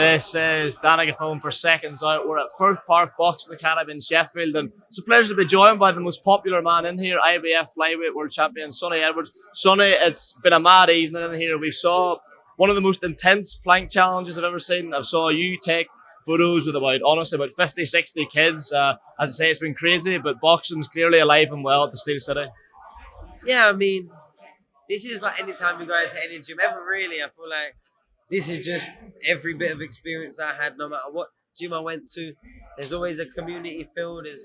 This is Danny Gilfillan for Seconds Out. We're at Firth Park Boxing Academy in Sheffield, and it's a pleasure to be joined by the most popular man in here, IBF flyweight world champion Sonny Edwards. Sonny, it's been a mad evening in here. We saw one of the most intense plank challenges I've ever seen. I saw you take photos with about 50, 60 kids. As I say, it's been crazy, but boxing's clearly alive and well at the Steel City. Yeah, I mean, this is like any time you go into any gym ever, really. I feel like this is just every bit of experience I had, no matter what gym I went to. There's always a community feel. There's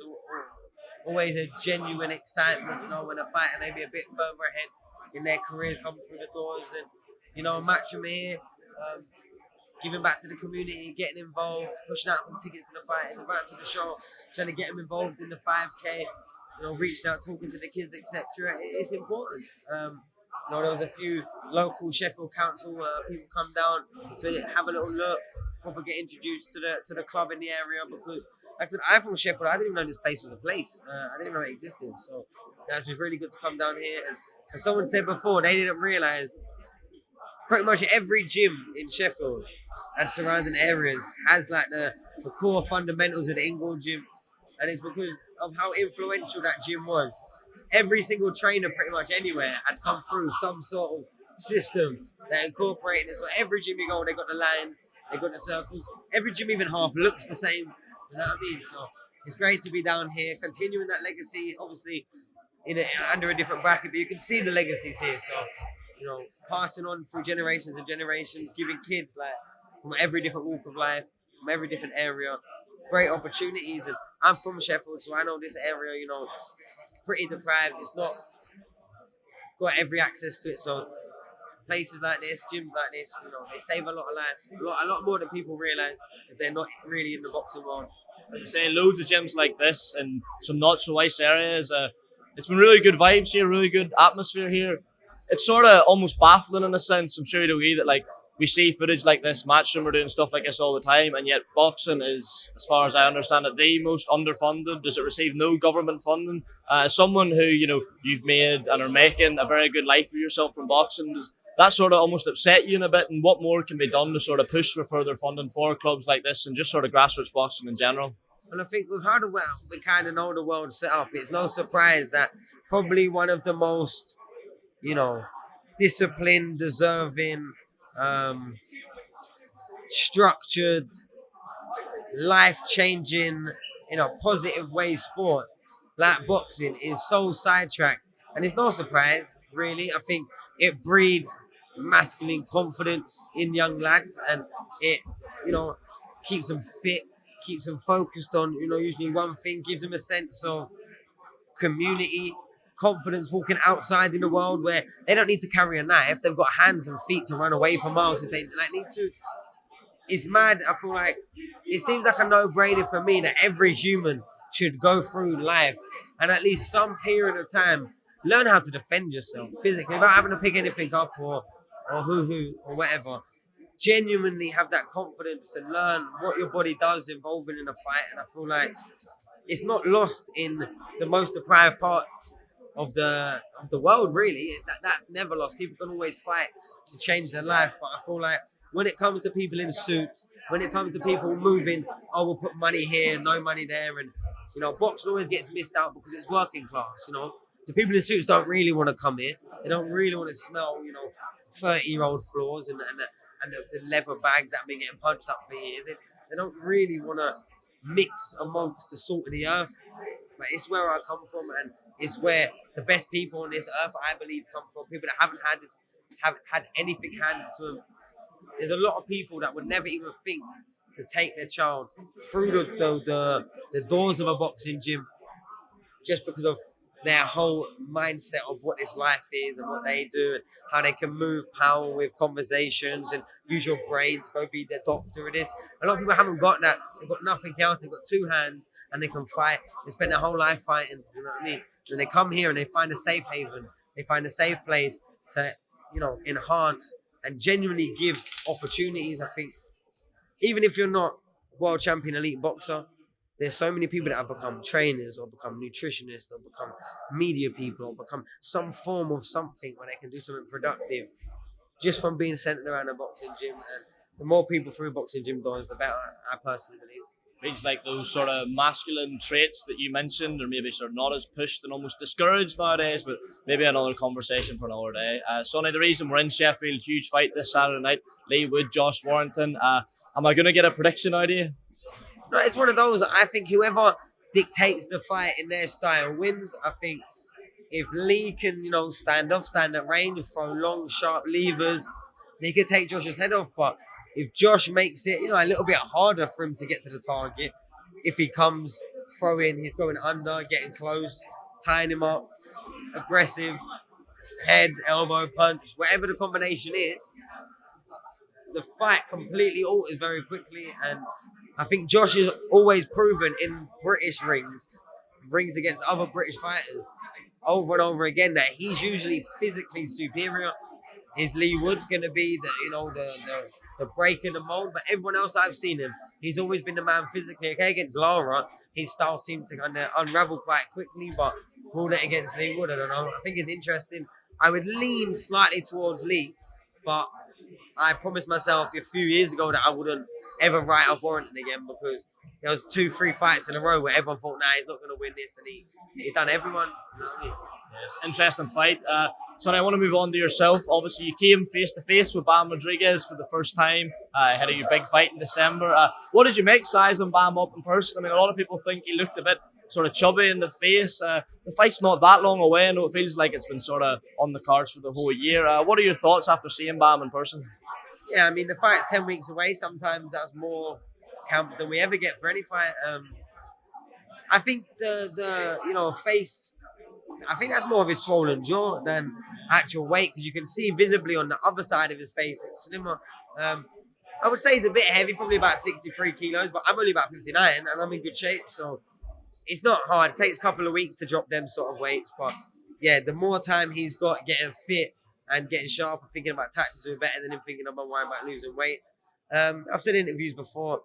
always a genuine excitement, when a fighter maybe a bit further ahead in their career come through the doors. And, a match from here, giving back to the community, getting involved, pushing out some tickets to the fighters, inviting them to the show, trying to get them involved in the 5K, reaching out, talking to the kids, etc. It's important. There was a few local Sheffield Council people come down to have a little look, probably get introduced to the club in the area, because like I said, I'm from Sheffield. I didn't even know this place was a place. I didn't even know it existed. So it's been really good to come down here. And as someone said before, they didn't realise pretty much every gym in Sheffield and surrounding areas has like the core fundamentals of the Inglewood gym, and it's because of how influential that gym was. Every single trainer pretty much anywhere had come through some sort of system that incorporated it. So every gym you go, they got the lines, they got the circles. Every gym, even half, looks the same. You know what I mean? So it's great to be down here, continuing that legacy, obviously under a different bracket, but you can see the legacies here. So, passing on through generations and generations, giving kids like from every different walk of life, from every different area, great opportunities. And I'm from Sheffield, so I know this area, pretty deprived. It's not got every access to it. So places like this, gyms like this, they save a lot of lives, a lot more than people realise if they're not really in the boxing world. Like you say, loads of gyms like this and some not so nice areas. It's been really good vibes here, really good atmosphere here. It's sort of almost baffling in a sense. I'm sure you'd agree that we see footage like this, Matchroom are doing stuff like this all the time, and yet boxing is, as far as I understand it, the most underfunded. Does it receive no government funding? As someone who, you've made and are making a very good life for yourself from boxing, does that sort of almost upset you in a bit? And what more can be done to sort of push for further funding for clubs like this and just sort of grassroots boxing in general? And I think with how we kind of know the world set up, it's no surprise that probably one of the most, disciplined, deserving, structured, life-changing, in a positive way sport like boxing is so sidetracked. And it's no surprise, really. I think it breeds masculine confidence in young lads, and it, keeps them fit, keeps them focused on, usually one thing, gives them a sense of community, confidence walking outside in the world where they don't need to carry a knife. They've got hands and feet to run away for miles if they need to. It's mad. I feel like it seems like a no-brainer for me that every human should go through life and at least some period of time learn how to defend yourself physically without having to pick anything up or hoo-hoo or whatever. Genuinely have that confidence and learn what your body does involving in a fight. And I feel like it's not lost in the most deprived parts of the world, really. That's never lost. People can always fight to change their life, but I feel like when it comes to people in suits, when it comes to people moving, we'll put money here, no money there, and boxing always gets missed out because it's working class. The people in suits don't really want to come here. They don't really want to smell 30-year-old floors and the leather bags that have been getting punched up for years. They don't really want to mix amongst the salt of the earth. But it's where I come from, and it's where the best people on this earth, I believe, come from. People that haven't had anything handed to them. There's a lot of people that would never even think to take their child through the doors of a boxing gym just because of their whole mindset of what this life is and what they do and how they can move power with conversations and use your brain to go be their doctor or this. A lot of people haven't got that. They've got nothing else. They've got two hands and they can fight. They spend their whole life fighting. You know what I mean? And they come here and they find a safe haven. They find a safe place to, enhance and genuinely give opportunities. I think even if you're not world champion elite boxer, there's so many people that have become trainers or become nutritionists or become media people or become some form of something where they can do something productive just from being centered around a boxing gym. And the more people through boxing gym doors, the better, I personally believe. Feels like those sort of masculine traits that you mentioned are maybe sort of not as pushed and almost discouraged nowadays, but maybe another conversation for another day. Sonny, the reason we're in Sheffield, huge fight this Saturday night, Leigh Wood, Josh Warrington. Am I going to get a prediction out of you? No, it's one of those. I think whoever dictates the fight in their style wins. I think if Leigh can, stand at range, throw long, sharp levers, he could take Josh's head off. But if Josh makes it, a little bit harder for him to get to the target, if he comes throwing, he's going under, getting close, tying him up, aggressive, head, elbow, punch, whatever the combination is, the fight completely alters very quickly. And I think Josh has always proven in British rings against other British fighters, over and over again, that he's usually physically superior. Is Leigh Wood going to be the break in the mold? But everyone else I've seen him, he's always been the man physically. Okay, against Lara, his style seemed to kind of unravel quite quickly, but ruled it against Leigh Wood, I don't know. I think it's interesting. I would lean slightly towards Leigh, but I promised myself a few years ago that I wouldn't ever write off Warrington again, because there was 2-3 fights in a row where everyone thought, he's not going to win this, and he done everyone. Yes, interesting fight. Sonny, I want to move on to yourself. Obviously, you came face-to-face with Bam Rodriguez for the first time ahead of your big fight in December. What did you make sizing Bam up in person? I mean, a lot of people think he looked a bit sort of chubby in the face. The fight's not that long away. I know it feels like it's been sort of on the cards for the whole year. What are your thoughts after seeing Bam in person? Yeah, I mean, the fight's 10 weeks away. Sometimes that's more camp than we ever get for any fight. I think the face, I think that's more of his swollen jaw than actual weight, because you can see visibly on the other side of his face it's slimmer. I would say he's a bit heavy, probably about 63 kilos, but I'm only about 59 and I'm in good shape, so it's not hard. It takes a couple of weeks to drop them sort of weights, but yeah, the more time he's got getting fit and getting sharp and thinking about tactics are better than him thinking about worrying about losing weight. I've said in interviews before,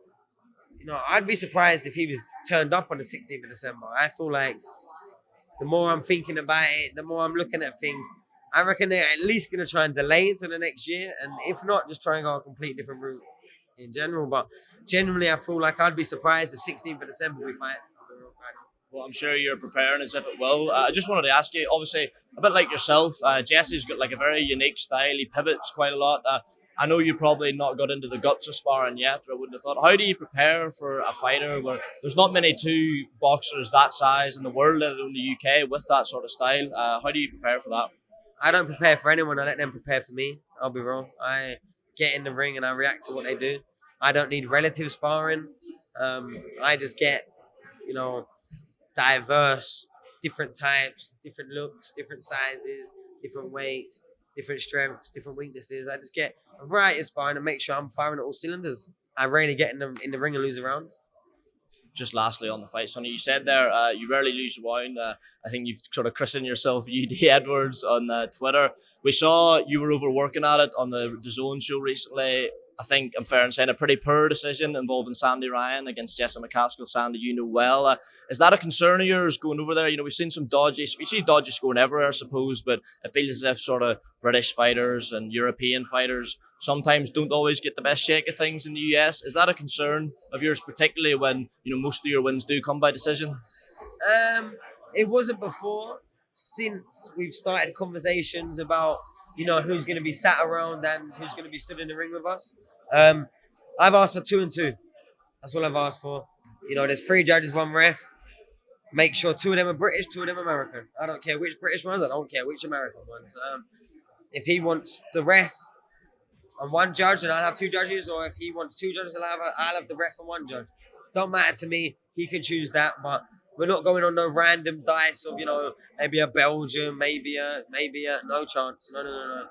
I'd be surprised if he was turned up on the 16th of December. I feel like the more I'm thinking about it, the more I'm looking at things, I reckon they're at least going to try and delay it to the next year. And if not, just try and go a complete different route in general. But generally, I feel like I'd be surprised if 16th of December we fight. Well, I'm sure you're preparing as if it will. I just wanted to ask you, obviously, a bit like yourself, Jesse's got like a very unique style. He pivots quite a lot. I know you probably not got into the guts of sparring yet, but I wouldn't have thought. How do you prepare for a fighter where there's not many two boxers that size in the world, let alone the UK, with that sort of style? How do you prepare for that? I don't prepare for anyone. I let them prepare for me. I'll be wrong. I get in the ring and I react to what they do. I don't need relative sparring. I just get, diverse, different types, different looks, different sizes, different weights, different strengths, different weaknesses. I just get a variety of sparring and make sure I'm firing at all cylinders. I rarely get in the ring and lose a round. Just lastly on the fight, Sonny, you said there you rarely lose a round. I think you've sort of christened yourself UD Edwards on Twitter. We saw you were overworking at it on the Zone show recently. I think I'm fair in saying a pretty poor decision involving Sandy Ryan against Jesse McCaskill. Sandy, you know well. Is that a concern of yours going over there? We've seen some we see dodgy scoring everywhere, I suppose, but it feels as if sort of British fighters and European fighters sometimes don't always get the best shake of things in the US. Is that a concern of yours, particularly when most of your wins do come by decision? It wasn't before. Since we've started conversations about who's going to be sat around and who's going to be stood in the ring with us, I've asked for 2 and 2. That's all I've asked for. There's 3 judges, 1 ref. Make sure 2 of them are British, 2 of them are American. I don't care which British ones. I don't care which American ones. If he wants the ref and 1 judge, then I'll have 2 judges. Or if he wants 2 judges, I'll have the ref and 1 judge. Don't matter to me. He can choose that, but we're not going on no random dice of, maybe a Belgian, maybe a no chance. No.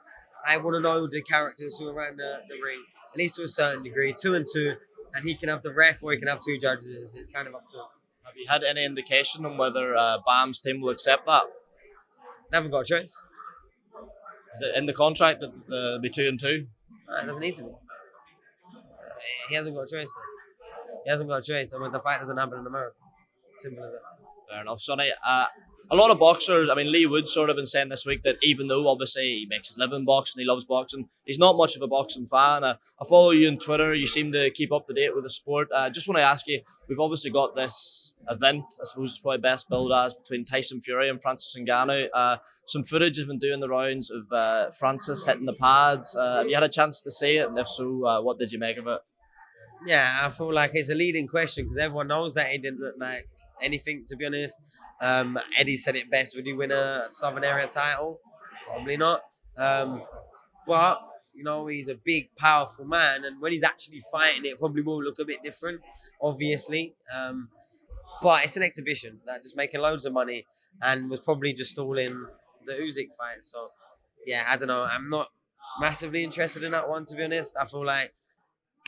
I want to know the characters who are around the ring, at least to a certain degree. 2 and 2, and he can have the ref or he can have 2 judges. It's kind of up to him. Have you had any indication on whether Bam's team will accept that? Never got a choice. Is it in the contract that it'll be 2 and 2? It doesn't need to be. He hasn't got a choice. He hasn't got a choice. I mean, the fight doesn't happen in America. Simple as that. Fair enough, Sonny. a lot of boxers, I mean, Leigh Wood sort of been saying this week that even though obviously he makes his living boxing, he loves boxing, he's not much of a boxing fan. I follow you on Twitter. You seem to keep up to date with the sport. Just want to ask you, we've obviously got this event, I suppose it's probably best billed as, between Tyson Fury and Francis Ngannou. Some footage has been doing the rounds of Francis hitting the pads. Have you had a chance to see it? And if so, what did you make of it? Yeah, I feel like it's a leading question because everyone knows that he didn't look like anything, to be honest. Eddie said it best. Would he win a Southern Area title? Probably not. But, you know, he's a big, powerful man. And when he's actually fighting, it probably will look a bit different, obviously. But it's an exhibition that just making loads of money and was probably just stalling the Usyk fight. So, yeah, I don't know. I'm not massively interested in that one, to be honest. I feel like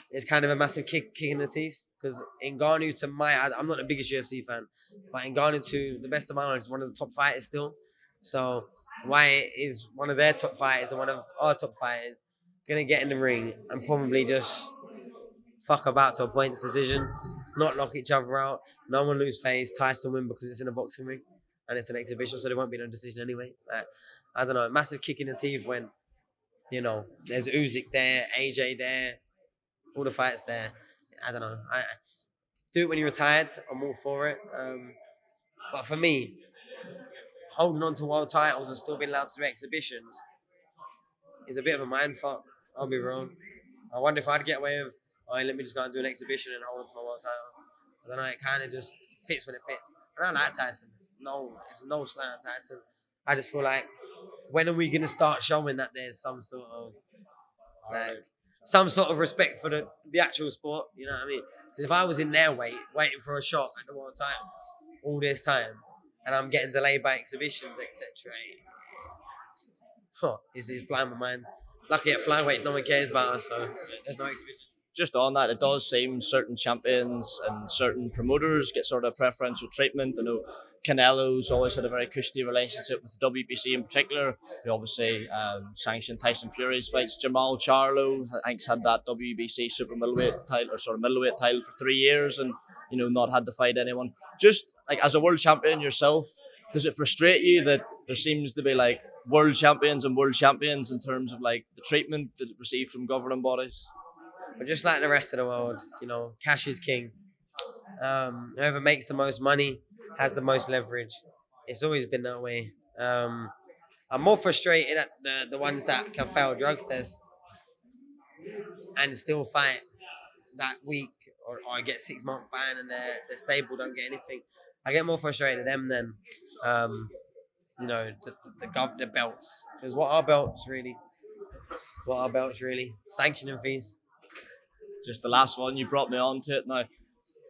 it's kind of a massive kick in the teeth because Ngannou, I'm not the biggest UFC fan, but Ngannou, to the best of my knowledge, is one of the top fighters still. So why is one of their top fighters and one of our top fighters gonna get in the ring and probably just fuck about to a points decision, not knock each other out, no one lose face, Tyson win because it's in a boxing ring and it's an exhibition, so there won't be no decision anyway. I don't know, massive kick in the teeth when, you know, there's Usyk there, AJ there, all the fights there. I don't know. Do it when you're retired. I'm all for it. But for me, holding on to world titles and still being allowed to do exhibitions is a bit of a mind fuck. I'll be wrong. I wonder if I'd get away with, let me just go and do an exhibition and hold on to my world title. I don't know. It kind of just fits when it fits. I don't like Tyson. No, it's no slight on Tyson. I just feel like, when are we going to start showing that there's some sort of respect for the actual sport, you know what I mean? Because if I was in their weight, waiting for a shot at the world title all this time, and I'm getting delayed by exhibitions, etc., it's blowing my mind. Lucky at flyweights, no one cares about us, so there's no exhibition. Just on that, it does seem certain champions and certain promoters get sort of preferential treatment. I know Canelo's always had a very cushy relationship with the WBC in particular, who obviously sanctioned Tyson Fury's fights. Jamal Charlo, I think's had that WBC super middleweight title, or sort of middleweight title for 3 years and, you know, not had to fight anyone. Just like as a world champion yourself, does it frustrate you that there seems to be like world champions in terms of like the treatment that it received from governing bodies? But just like the rest of the world, you know, cash is king. Whoever makes the most money has the most leverage. It's always been that way. I'm more frustrated at the ones that can fail drugs tests and still fight that week or get 6 month ban and they're stable, don't get anything. I get more frustrated at them than, you know, the belts. Because what are belts really? Sanctioning fees. Just the last one, you brought me on to it. Now,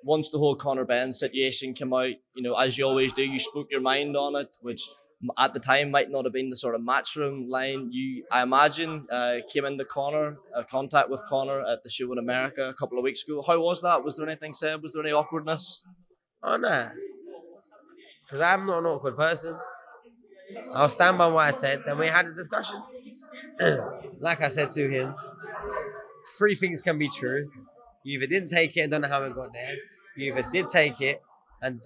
once the whole Conor Ben situation came out, you know, as you always do, you spoke your mind on it, which at the time might not have been the sort of matchroom line you, I imagine, came into contact with Conor at the show in America a couple of weeks ago. How was that? Was there anything said? Was there any awkwardness? Oh, no. Because I'm not an awkward person. I'll stand by what I said, and we had a discussion. Like I said to him, 3 things can be true. You either didn't take it and don't know how it got there. You either did take it and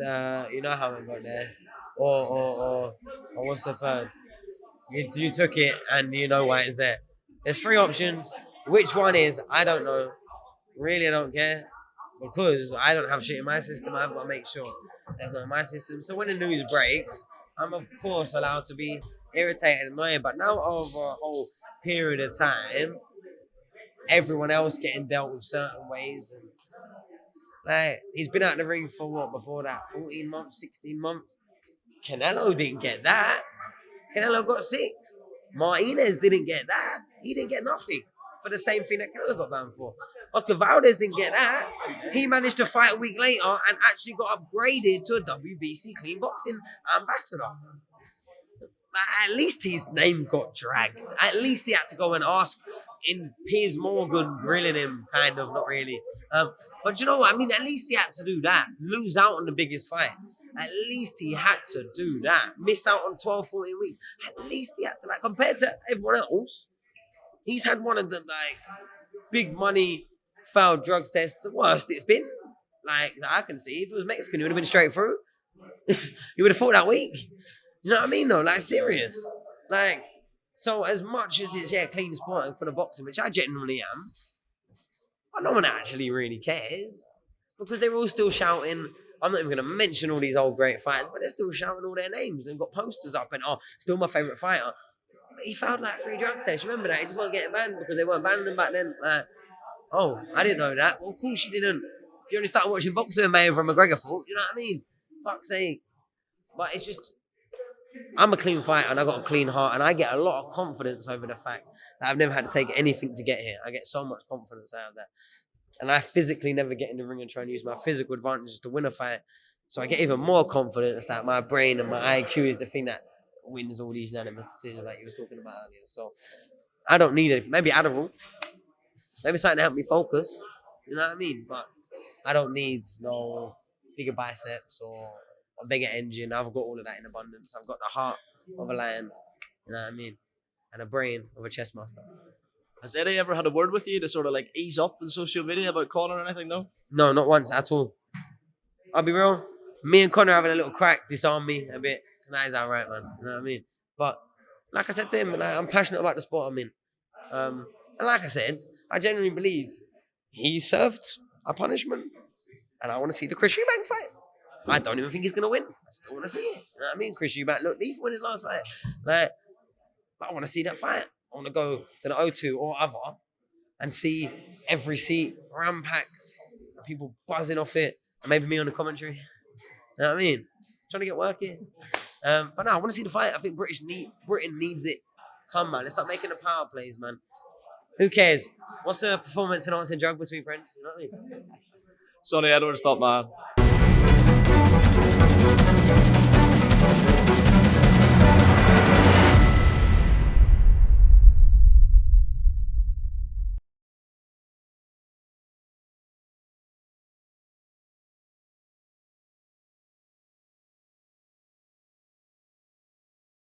you know how it got there. Or what's the third? You took it and you know why it's there. There's 3 options. Which one is, I don't know. Really, I don't care. Because I don't have shit in my system. I've got to make sure there's not in my system. So when the news breaks, I'm of course allowed to be irritated and annoyed. But now over a whole period of time, everyone else getting dealt with certain ways, and like he's been out the ring for what before that 14 months, 16 months. Canelo didn't get that. Canelo got 6. Martinez didn't get that. He didn't get nothing for the same thing that Canelo got banned for. Oscar Valdez didn't get that. He managed to fight a week later and actually got upgraded to a WBC clean boxing ambassador. At least his name got dragged. At least he had to go and ask in Piers Morgan grilling him, kind of, not really. But you know what? I mean, at least he had to do that. Lose out on the biggest fight. At least he had to do that. Miss out on 12, 14 weeks. At least he had to, like, compared to everyone else, he's had one of the, like, big money failed drugs tests, the worst it's been. Like, I can see. If it was Mexican, it would have been straight through. He would have fought that week. You know what I mean, though? Like, serious. Like, so as much as it's, clean sport for the boxing, which I genuinely am, but no one actually really cares. Because they're all still shouting. I'm not even going to mention all these old great fighters, but they're still shouting all their names and got posters up and, still my favourite fighter. But he found like 3 drug tests. Remember that? He just wasn't getting banned because they weren't banning them back then. Like, I didn't know that. Well, of course you didn't. You only started watching boxing and Mayweather and McGregor fought. You know what I mean? Fuck's sake. But it's just, I'm a clean fighter and I got a clean heart and I get a lot of confidence over the fact that I've never had to take anything to get here. I get so much confidence out of that. And I physically never get in the ring and try and use my physical advantages to win a fight. So I get even more confidence that my brain and my IQ is the thing that wins all these unanimous decisions like you were talking about earlier. So I don't need anything. Maybe Adderall. Maybe something to help me focus. You know what I mean? But I don't need no bigger biceps or a bigger engine. I've got all of that in abundance. I've got the heart of a lion. You know what I mean? And a brain of a chess master. Has Eddie ever had a word with you to sort of like ease up in social media about Conor or anything, though? No, not once at all. I'll be real. Me and Conor having a little crack disarmed me a bit. That is alright, man. You know what I mean? But like I said to him, I'm passionate about the sport I'm in. And like I said, I genuinely believed he served a punishment. And I want to see the Chris Eubank fight. I don't even think he's going to win. I still want to see it. You know what I mean? Chris Eubank looked lethal in his last fight. Like, I want to see that fight. I want to go to the O2 or other and see every seat ram-packed, people buzzing off it, and maybe me on the commentary. You know what I mean? Trying to get work here. But no, I want to see the fight. I think Britain needs it. Come, man. Let's start making the power plays, man. Who cares? What's the performance enhancing drug between friends? You know what I mean? Sonny Edwards, top man.